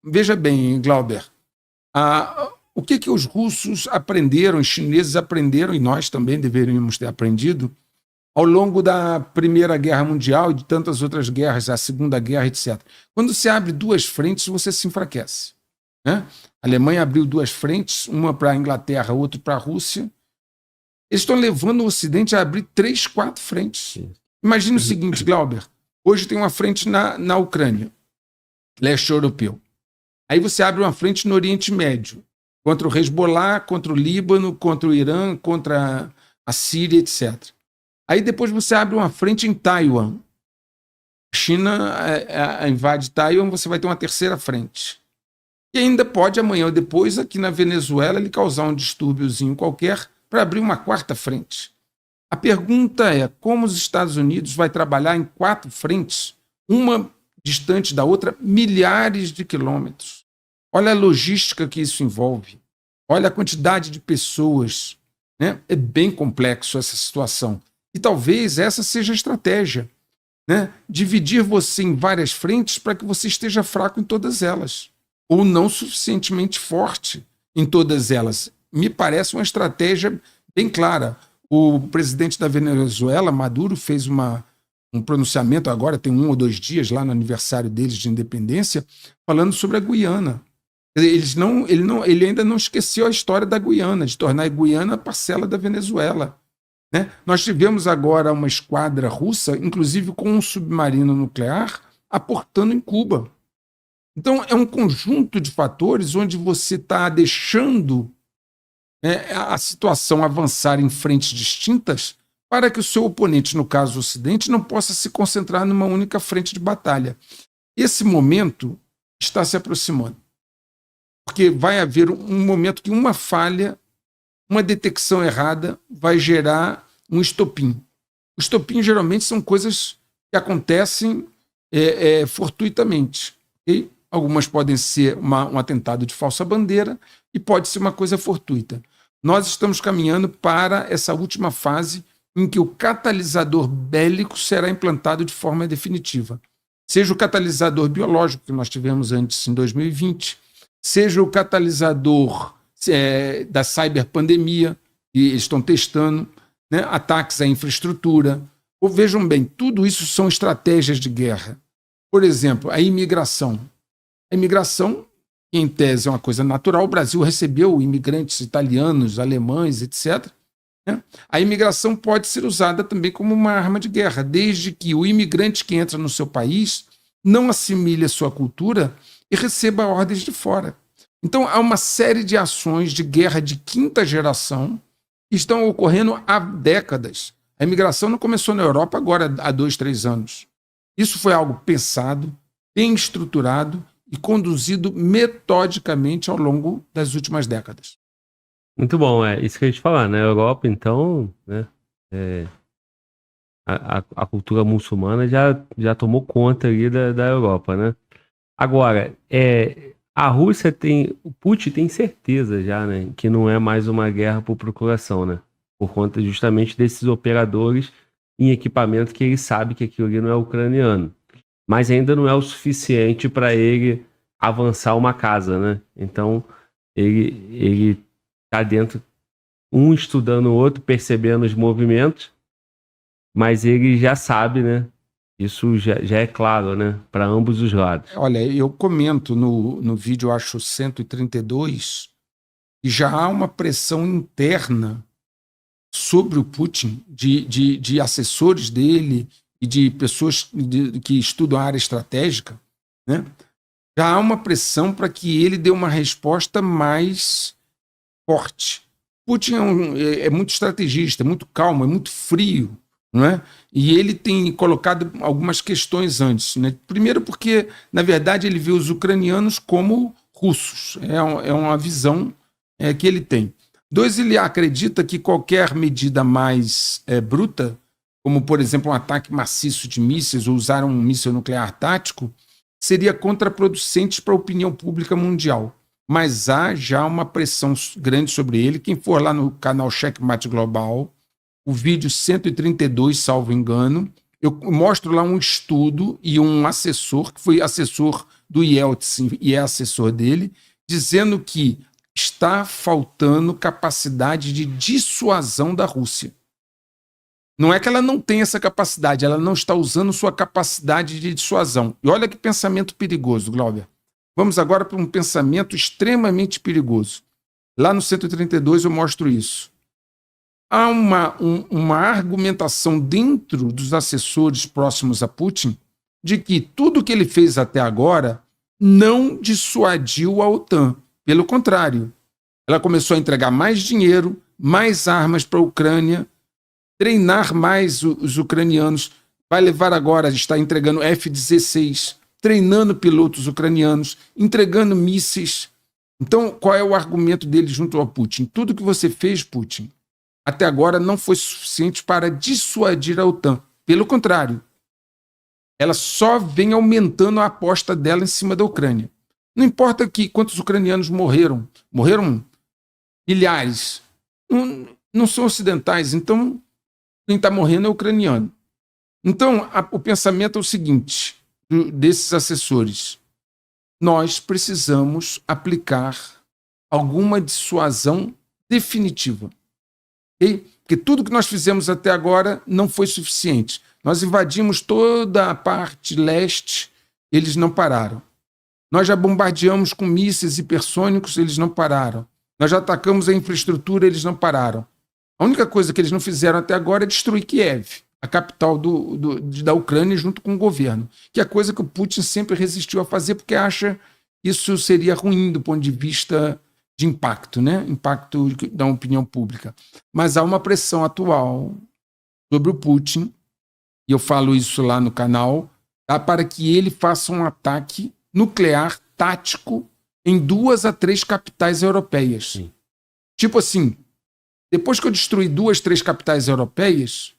veja bem, Glauber, o que os russos aprenderam, os chineses aprenderam, e nós também deveríamos ter aprendido, ao longo da Primeira Guerra Mundial e de tantas outras guerras, a Segunda Guerra, etc. Quando você abre duas frentes, você se enfraquece. Né? A Alemanha abriu duas frentes, uma para a Inglaterra, outra para a Rússia. Eles estão levando o Ocidente a abrir 3, 4 frentes. Imagina o seguinte, Glauber, hoje tem uma frente na Ucrânia, leste europeu. Aí você abre uma frente no Oriente Médio, contra o Hezbollah, contra o Líbano, contra o Irã, contra a Síria, etc. Aí depois você abre uma frente em Taiwan. A China invade Taiwan, você vai ter uma terceira frente. E ainda pode, amanhã ou depois, aqui na Venezuela, ele causar um distúrbiozinho qualquer para abrir uma quarta frente. A pergunta é como os Estados Unidos vai trabalhar em 4 frentes, uma distante da outra, milhares de quilômetros. Olha a logística que isso envolve. Olha a quantidade de pessoas. Né? É bem complexo essa situação. E talvez essa seja a estratégia. Né? Dividir você em várias frentes para que você esteja fraco em todas elas. Ou não suficientemente forte em todas elas. Me parece uma estratégia bem clara. O presidente da Venezuela, Maduro, fez um pronunciamento agora, tem 1 ou 2 dias, lá no aniversário deles de independência, falando sobre a Guiana. Ele ainda não esqueceu a história da Guiana, de tornar a Guiana parcela da Venezuela. Né? Nós tivemos agora uma esquadra russa, inclusive com um submarino nuclear, aportando em Cuba. Então, é um conjunto de fatores onde você está deixando a situação avançar em frentes distintas para que o seu oponente, no caso o Ocidente, não possa se concentrar numa única frente de batalha. Esse momento está se aproximando. Porque vai haver um momento que uma falha, uma detecção errada, vai gerar um estopim. O estopim geralmente são coisas que acontecem fortuitamente. Okay? Algumas podem ser um atentado de falsa bandeira e pode ser uma coisa fortuita. Nós estamos caminhando para essa última fase em que o catalisador bélico será implantado de forma definitiva. Seja o catalisador biológico que nós tivemos antes em 2020, seja o catalisador da cyberpandemia, que eles estão testando, né? Ataques à infraestrutura. Ou vejam bem, tudo isso são estratégias de guerra. Por exemplo, a imigração. A imigração, em tese, é uma coisa natural. O Brasil recebeu imigrantes italianos, alemães, etc. Né? A imigração pode ser usada também como uma arma de guerra, desde que o imigrante que entra no seu país não assimile a sua cultura e receba ordens de fora. Então, há uma série de ações de guerra de 5ª geração que estão ocorrendo há décadas. A imigração não começou na Europa agora há 2, 3 anos. Isso foi algo pensado, bem estruturado e conduzido metodicamente ao longo das últimas décadas. Muito bom, isso que a gente falar, né? A Europa, então, né? A cultura muçulmana já tomou conta ali da Europa, né? Agora, a Rússia o Putin tem certeza já, né? Que não é mais uma guerra por procuração, né? Por conta justamente desses operadores em equipamento que ele sabe que aquilo ali não é ucraniano. Mas ainda não é o suficiente para ele avançar uma casa, né? Então, ele tá dentro, um estudando o outro, percebendo os movimentos, mas ele já sabe, né? Isso já é claro, né? Para ambos os lados. Olha, eu comento no vídeo, acho 132, que já há uma pressão interna sobre o Putin, de assessores dele e de pessoas que estudam a área estratégica, né? Já há uma pressão para que ele dê uma resposta mais forte. Putin é muito estrategista, é muito calmo, é muito frio, não é? E ele tem colocado algumas questões antes, né? Primeiro porque, na verdade, ele vê os ucranianos como russos. É uma visão que ele tem. 2, ele acredita que qualquer medida mais bruta, como, por exemplo, um ataque maciço de mísseis ou usar um míssil nuclear tático, seria contraproducente para a opinião pública mundial. Mas há já uma pressão grande sobre ele. Quem for lá no canal Checkmate Global, o vídeo 132, salvo engano, Eu mostro lá um estudo e um assessor, que foi assessor do Yeltsin e é assessor dele, dizendo que está faltando capacidade de dissuasão da Rússia. Não é que ela não tem essa capacidade, ela não está usando sua capacidade de dissuasão. E olha que pensamento perigoso, Glauber. Vamos agora para um pensamento extremamente perigoso. Lá no 132 eu mostro isso. Há uma argumentação dentro dos assessores próximos a Putin de que tudo que ele fez até agora não dissuadiu a OTAN. Pelo contrário, ela começou a entregar mais dinheiro, mais armas para a Ucrânia, treinar mais os ucranianos, vai levar agora, está entregando F-16, treinando pilotos ucranianos, entregando mísseis. Então, qual é o argumento dele junto ao Putin? Tudo que você fez, Putin, até agora não foi suficiente para dissuadir a OTAN. Pelo contrário, ela só vem aumentando a aposta dela em cima da Ucrânia. Não importa quantos ucranianos morreram milhares, não são ocidentais, então quem está morrendo é ucraniano. Então, o pensamento é o seguinte, desses assessores: nós precisamos aplicar alguma dissuasão definitiva. Okay? Porque tudo que nós fizemos até agora não foi suficiente. Nós invadimos toda a parte leste, eles não pararam. Nós já bombardeamos com mísseis hipersônicos, eles não pararam. Nós já atacamos a infraestrutura, eles não pararam. A única coisa que eles não fizeram até agora é destruir Kiev, a capital da Ucrânia, junto com o governo, que é a coisa que o Putin sempre resistiu a fazer, porque acha que isso seria ruim do ponto de vista de impacto, né? Impacto da opinião pública. Mas há uma pressão atual sobre o Putin, e eu falo isso lá no canal, tá, para que ele faça um ataque nuclear tático em 2 a 3 capitais europeias. Sim. Tipo assim, depois que eu destruir 2, 3 capitais europeias,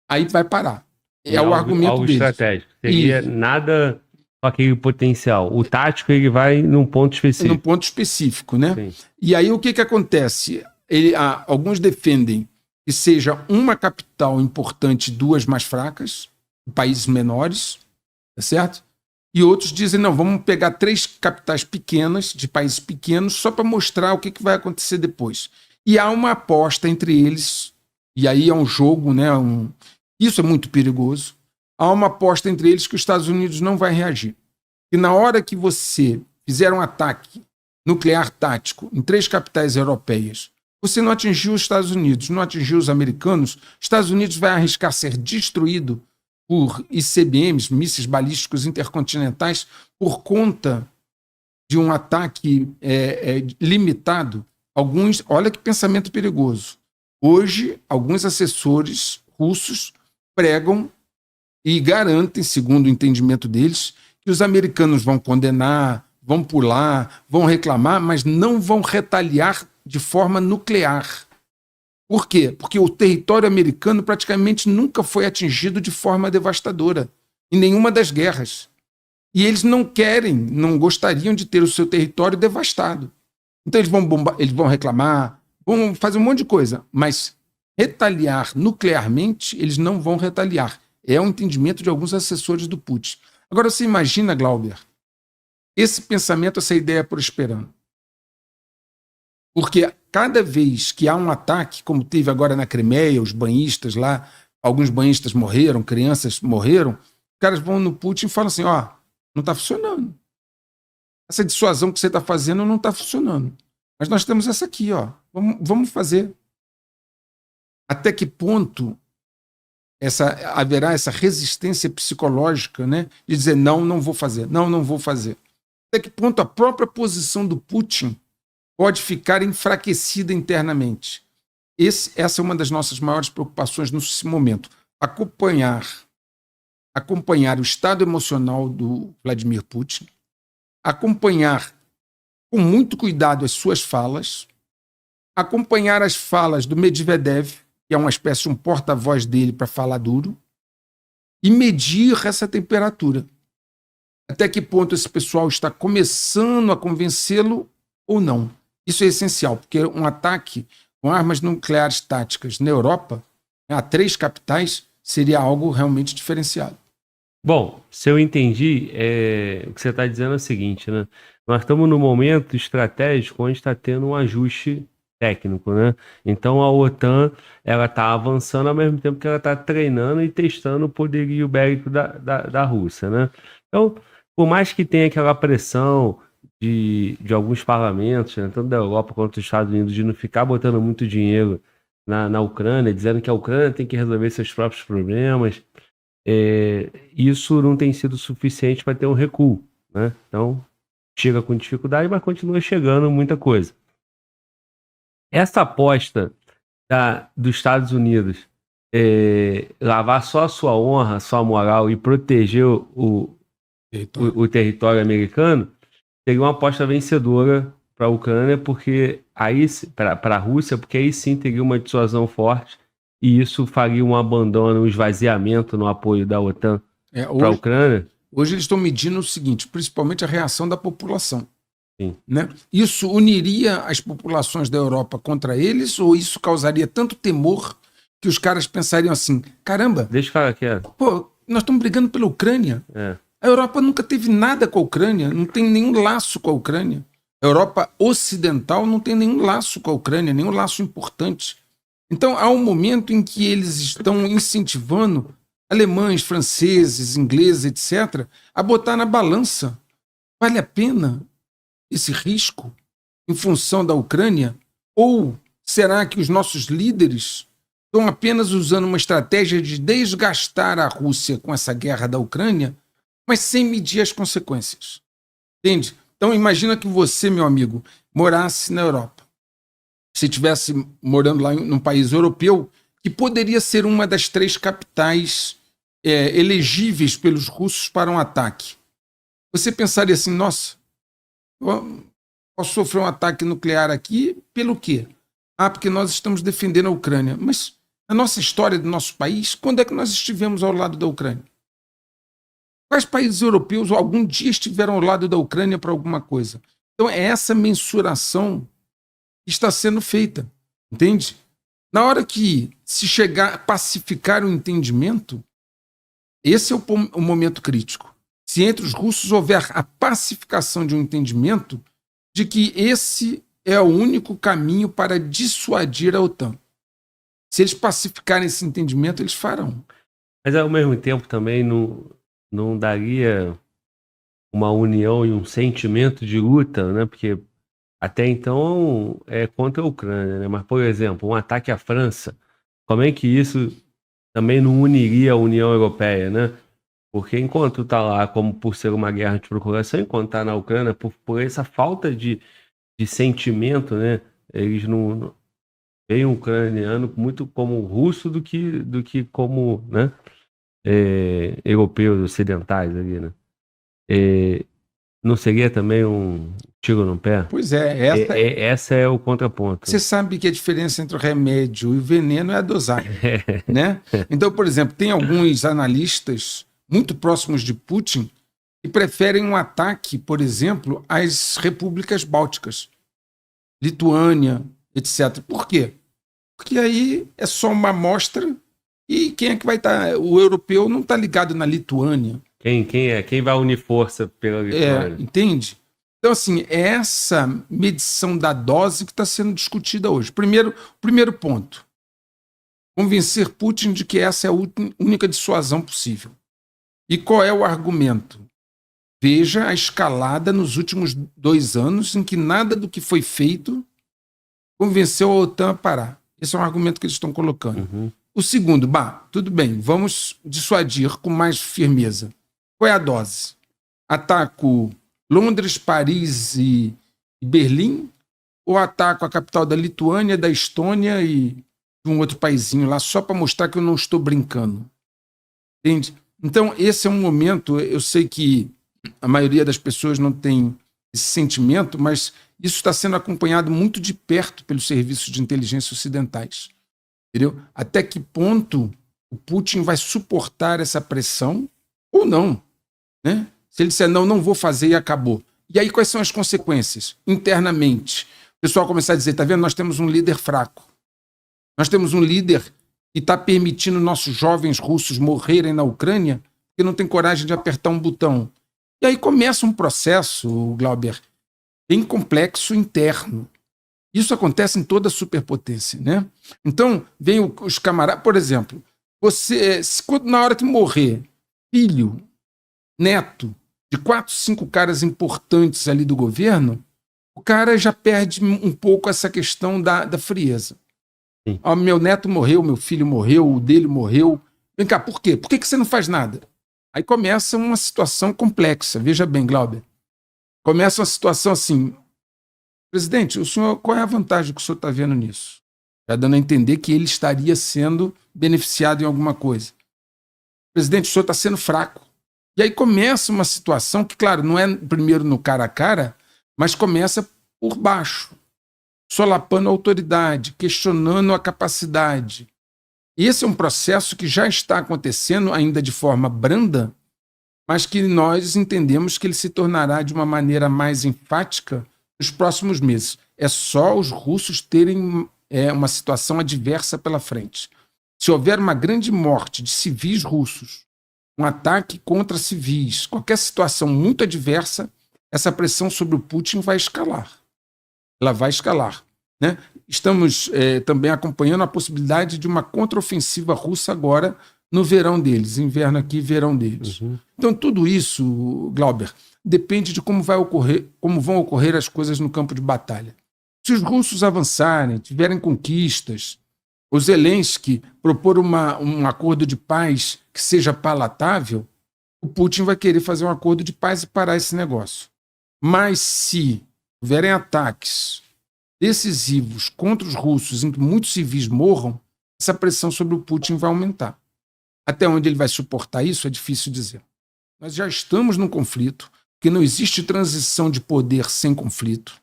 aí vai parar. É o argumento algo dele. estratégico. Seria nada com aquele potencial. O tático, ele vai num ponto específico. Num ponto específico, né? Sim. E aí o que acontece? Alguns defendem que seja uma capital importante, 2 mais fracas, países menores, tá certo? E outros dizem, não, vamos pegar 3 capitais pequenas, de países pequenos, só para mostrar o que vai acontecer depois. E há uma aposta entre eles, e aí é um jogo, né? Isso é muito perigoso. Há uma aposta entre eles que os Estados Unidos não vai reagir. E na hora que você fizer um ataque nuclear tático em 3 capitais europeias, você não atingiu os Estados Unidos, não atingiu os americanos, os Estados Unidos vai arriscar ser destruído por ICBMs, mísseis balísticos intercontinentais, por conta de um ataque limitado. Olha que pensamento perigoso. Hoje, alguns assessores russos pregam e garantem, segundo o entendimento deles, que os americanos vão condenar, vão pular, vão reclamar, mas não vão retaliar de forma nuclear. Por quê? Porque o território americano praticamente nunca foi atingido de forma devastadora, em nenhuma das guerras. E eles não gostariam de ter o seu território devastado. Então eles vão reclamar, vão fazer um monte de coisa, mas retaliar nuclearmente, eles não vão retaliar. É o entendimento de alguns assessores do Putin. Agora você imagina, Glauber, esse pensamento, essa ideia prosperando. Porque cada vez que há um ataque, como teve agora na Crimeia, os banhistas lá, alguns banhistas morreram, crianças morreram, os caras vão no Putin e falam assim, não está funcionando. Essa dissuasão que você está fazendo não está funcionando. Mas nós temos essa aqui, vamos fazer. Até que ponto haverá essa resistência psicológica, né, de dizer não vou fazer, não vou fazer. Até que ponto a própria posição do Putin pode ficar enfraquecida internamente. Essa é uma das nossas maiores preocupações nesse momento. Acompanhar o estado emocional do Vladimir Putin, acompanhar com muito cuidado as suas falas, acompanhar as falas do Medvedev, que é uma espécie de um porta-voz dele para falar duro, e medir essa temperatura. Até que ponto esse pessoal está começando a convencê-lo ou não. Isso é essencial, porque um ataque com armas nucleares táticas na Europa, a 3 capitais, seria algo realmente diferenciado. Bom, se eu entendi, o que você está dizendo é o seguinte, né? Nós estamos num momento estratégico onde está tendo um ajuste técnico, né? Então a OTAN ela está avançando ao mesmo tempo que ela está treinando e testando o poderio bélico da Rússia, né? Então, por mais que tenha aquela pressão de alguns parlamentos, né, tanto da Europa quanto dos Estados Unidos, de não ficar botando muito dinheiro na Ucrânia, dizendo que a Ucrânia tem que resolver seus próprios problemas, isso não tem sido suficiente para ter um recuo, né? Então, chega com dificuldade, mas continua chegando muita coisa. Essa aposta dos Estados Unidos lavar só a sua honra, a sua moral e proteger o território americano seria uma aposta vencedora para a Ucrânia, porque aí para a Rússia, porque aí sim teria uma dissuasão forte e isso faria um abandono, um esvaziamento no apoio da OTAN para a Ucrânia. Hoje eles estão medindo o seguinte, principalmente a reação da população. Sim. Né? Isso uniria as populações da Europa contra eles ou isso causaria tanto temor que os caras pensariam assim, caramba, deixa o cara quieto. Pô, nós estamos brigando pela Ucrânia. A Europa nunca teve nada com a Ucrânia, não tem nenhum laço com a Ucrânia. A Europa ocidental não tem nenhum laço com a Ucrânia, nenhum laço importante. Então há um momento em que eles estão incentivando alemães, franceses, ingleses, etc., a botar na balança. Vale a pena esse risco em função da Ucrânia? Ou será que os nossos líderes estão apenas usando uma estratégia de desgastar a Rússia com essa guerra da Ucrânia, mas sem medir as consequências? Entende? Então imagina que você, meu amigo, morasse na Europa. Se estivesse morando lá num país europeu, que poderia ser uma das 3 capitais elegíveis pelos russos para um ataque. Você pensaria assim, nossa, eu posso sofrer um ataque nuclear aqui, pelo quê? Porque nós estamos defendendo a Ucrânia. Mas na nossa história do nosso país, quando é que nós estivemos ao lado da Ucrânia? Quais países europeus algum dia estiveram ao lado da Ucrânia para alguma coisa? Então é essa mensuração que está sendo feita, entende? Na hora que se chegar a pacificar o entendimento, esse é o momento crítico. Se entre os russos houver a pacificação de um entendimento de que esse é o único caminho para dissuadir a OTAN. Se eles pacificarem esse entendimento, eles farão. Mas ao mesmo tempo também não daria uma união e um sentimento de luta, né? Porque até então é contra a Ucrânia, né? Mas, por exemplo, um ataque à França, como é que isso também não uniria a União Europeia, né? Porque enquanto está lá, como por ser uma guerra de procuração, enquanto está na Ucrânia, por essa falta de sentimento, né? Eles não veem o ucraniano muito como russo do que como, né? Europeus ocidentais ali, né? Não seria também um tiro no pé? Pois é. Essa é o contraponto. Você sabe que a diferença entre o remédio e o veneno é a dosagem, né? Então, por exemplo, tem alguns analistas muito próximos de Putin que preferem um ataque, por exemplo, às repúblicas bálticas, Lituânia, etc. Por quê? Porque aí é só uma amostra e quem é que vai estar? O europeu não está ligado na Lituânia. Quem vai unir força pela Lituânia? Entende? Então, assim, é essa medição da dose que está sendo discutida hoje. Primeiro ponto, convencer Putin de que essa é a única dissuasão possível. E qual é o argumento? Veja a escalada nos últimos 2 anos em que nada do que foi feito convenceu a OTAN a parar. Esse é um argumento que eles estão colocando. Uhum. O segundo, tudo bem, vamos dissuadir com mais firmeza. Qual é a dose? Ataco Londres, Paris e Berlim? Ou ataco a capital da Lituânia, da Estônia e de um outro paizinho lá, só para mostrar que eu não estou brincando? Entende? Então, esse é um momento, eu sei que a maioria das pessoas não tem esse sentimento, mas isso está sendo acompanhado muito de perto pelos serviços de inteligência ocidentais. Entendeu? Até que ponto o Putin vai suportar essa pressão ou não? Né? Se ele disser não vou fazer e acabou. E aí quais são as consequências? Internamente, o pessoal começar a dizer, tá vendo, nós temos um líder fraco. Nós temos um líder e está permitindo nossos jovens russos morrerem na Ucrânia porque não tem coragem de apertar um botão. E aí começa um processo, Glauber, bem complexo interno. Isso acontece em toda a superpotência, né? Então, vem os camaradas... Por exemplo, na hora que morrer filho, neto, de 4, 5 caras importantes ali do governo, o cara já perde um pouco essa questão da frieza. Ó, meu neto morreu, meu filho morreu, o dele morreu. Vem cá, por quê? Por que você não faz nada? Aí começa uma situação complexa. Veja bem, Glauber. Começa uma situação assim... Presidente, o senhor, qual é a vantagem que o senhor está vendo nisso? Já dando a entender que ele estaria sendo beneficiado em alguma coisa. Presidente, o senhor está sendo fraco. E aí começa uma situação que, claro, não é primeiro no cara a cara, mas começa por baixo, solapando a autoridade, questionando a capacidade. E esse é um processo que já está acontecendo, ainda de forma branda, mas que nós entendemos que ele se tornará de uma maneira mais enfática nos próximos meses. É só os russos terem uma situação adversa pela frente. Se houver uma grande morte de civis russos, um ataque contra civis, qualquer situação muito adversa, essa pressão sobre o Putin vai escalar. Ela vai escalar, né? Estamos também acompanhando a possibilidade de uma contraofensiva russa agora no verão deles, inverno aqui, verão deles. Uhum. Então, tudo isso, Glauber, depende de como vão ocorrer as coisas no campo de batalha. Se os russos avançarem, tiverem conquistas, o Zelensky propor um acordo de paz que seja palatável, o Putin vai querer fazer um acordo de paz e parar esse negócio. Mas se houverem ataques decisivos contra os russos em que muitos civis morram, essa pressão sobre o Putin vai aumentar. Até onde ele vai suportar isso é difícil dizer. Nós já estamos num conflito, que não existe transição de poder sem conflito.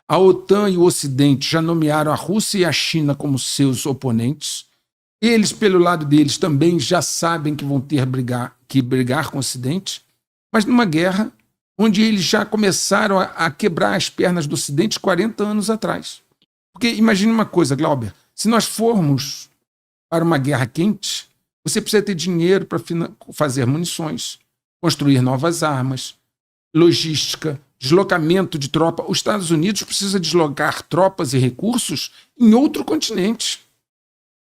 A OTAN e o Ocidente já nomearam a Rússia e a China como seus oponentes. Eles, pelo lado deles, também já sabem que vão ter que brigar com o Ocidente, mas numa guerra onde eles já começaram a quebrar as pernas do Ocidente 40 anos atrás. Porque imagine uma coisa, Glauber, se nós formos para uma guerra quente, você precisa ter dinheiro para fazer munições, construir novas armas, logística, deslocamento de tropa. Os Estados Unidos precisa deslocar tropas e recursos em outro continente,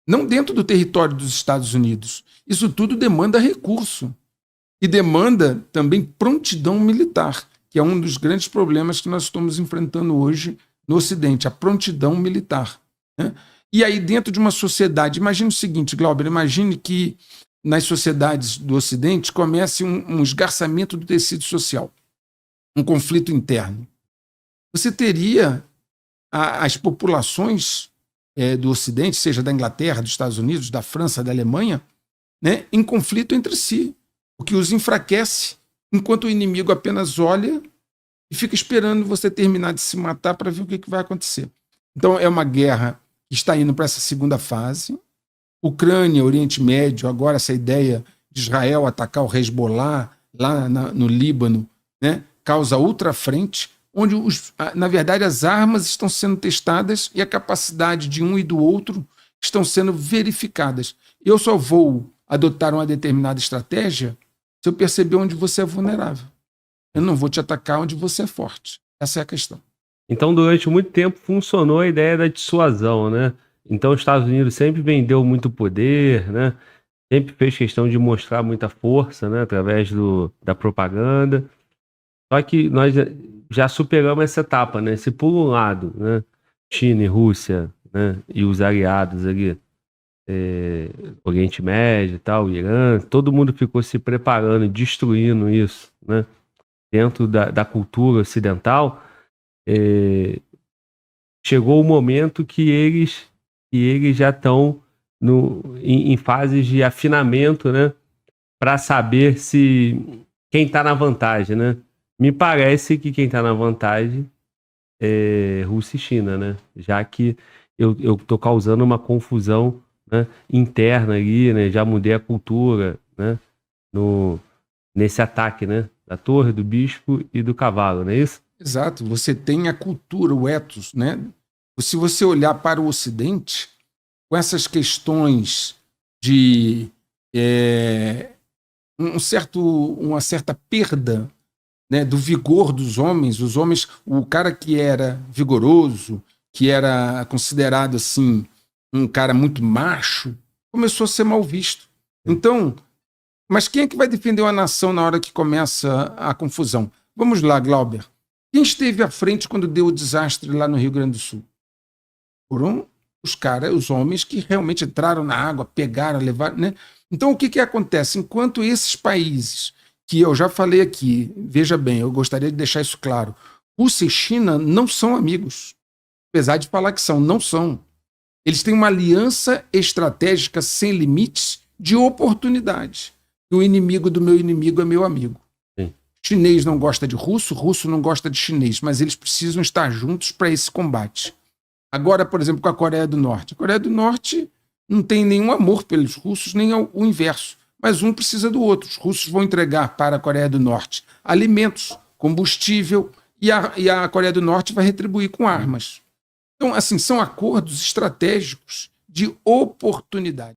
não dentro do território dos Estados Unidos. Isso tudo demanda recurso e demanda também prontidão militar, que é um dos grandes problemas que nós estamos enfrentando hoje no Ocidente, a prontidão militar, né? E aí, dentro de uma sociedade, imagine o seguinte, Glauber, imagine que nas sociedades do Ocidente comece um esgarçamento do tecido social, um conflito interno. Você teria as populações do Ocidente, seja da Inglaterra, dos Estados Unidos, da França, da Alemanha, né, em conflito entre si, o que os enfraquece, enquanto o inimigo apenas olha e fica esperando você terminar de se matar para ver o que vai acontecer. Então, é uma guerra que está indo para essa segunda fase. Ucrânia, Oriente Médio, agora essa ideia de Israel atacar o Hezbollah lá no Líbano, né, causa outra frente, onde, na verdade, as armas estão sendo testadas e a capacidade de um e do outro estão sendo verificadas. Eu só vou adotar uma determinada estratégia se eu perceber onde você é vulnerável. Eu não vou te atacar onde você é forte. Essa é a questão. Então, durante muito tempo, funcionou a ideia da dissuasão, né? Então, os Estados Unidos sempre vendeu muito poder, né? Sempre fez questão de mostrar muita força, né? Através da propaganda. Só que nós já superamos essa etapa, né? Se por um lado, né, China e Rússia, né, e os aliados ali, Oriente Médio e tal, Irã, todo mundo ficou se preparando, destruindo isso, né? Dentro da cultura ocidental, chegou o momento que eles já estão em fases de afinamento, né? Para saber quem está na vantagem, né? Me parece que quem está na vantagem é Rússia e China, né? Já que eu estou causando uma confusão, né, interna ali, né? Já mudei a cultura, né? Nesse ataque, né? Da torre, do bispo e do cavalo, não é isso? Exato. Você tem a cultura, o ethos, né? Se você olhar para o Ocidente, com essas questões de uma certa perda, né, do vigor dos homens. Os homens, o cara que era vigoroso, que era considerado assim um cara muito macho, começou a ser mal visto. Então, mas quem é que vai defender uma nação na hora que começa a confusão? Vamos lá, Glauber. Quem esteve à frente quando deu o desastre lá no Rio Grande do Sul? Foram os homens que realmente entraram na água, pegaram, levaram, né? Então, o que acontece? Enquanto esses países, que eu já falei aqui, veja bem, eu gostaria de deixar isso claro, Rússia e China não são amigos. Apesar de falar que são, não são. Eles têm uma aliança estratégica sem limites de oportunidade. O inimigo do meu inimigo é meu amigo. Sim. Chinês não gosta de russo, russo não gosta de chinês, mas eles precisam estar juntos para esse combate. Agora, por exemplo, com a Coreia do Norte. A Coreia do Norte não tem nenhum amor pelos russos, nem o inverso. Mas um precisa do outro. Os russos vão entregar para a Coreia do Norte alimentos, combustível, e a Coreia do Norte vai retribuir com armas. Então, assim, são acordos estratégicos de oportunidade.